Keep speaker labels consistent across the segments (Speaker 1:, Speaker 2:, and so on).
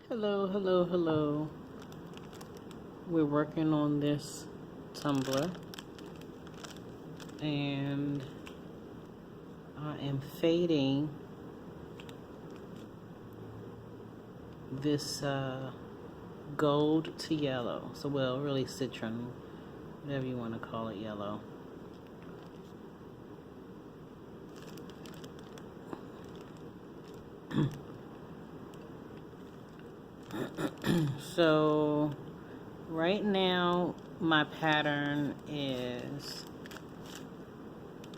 Speaker 1: Hello, hello, hello. We're working on this tumbler and I am fading this gold to yellow. So, well, really citron, whatever you want to call it, yellow. So right now my pattern is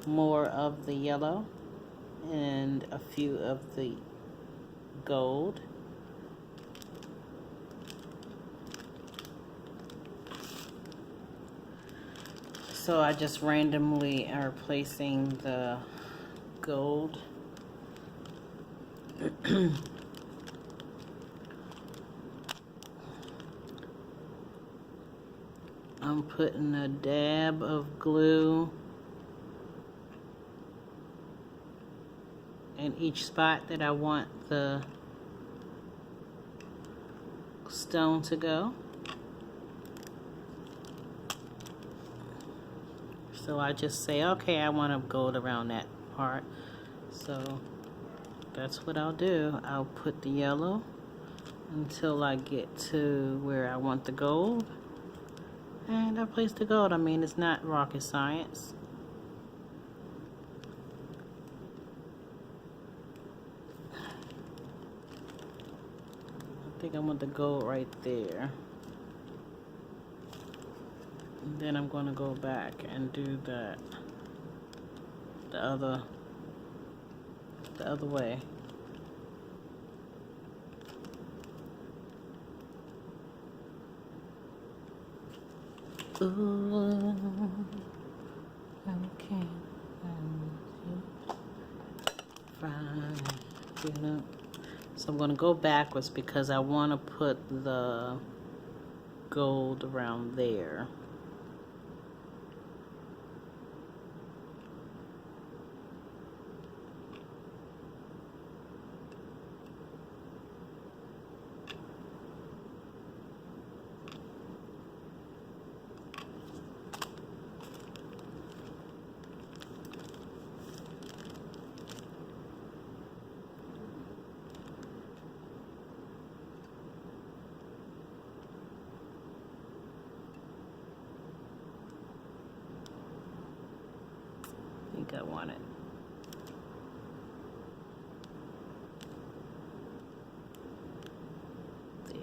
Speaker 1: more of the yellow and a few of the gold. So I just randomly are placing the gold I'm putting a dab of glue in each spot that I want the stone to go. So I just say, okay, I want to gold around that part. So that's what I'll do. I'll put the yellow until I get to where I want the gold. And I place the gold. I mean, it's not rocket science. I think I want the gold right there. And then I'm going to go back and do that the other way. Ooh, okay. Fine. So I'm going to go backwards because I want to put the gold around there. I think I want it there.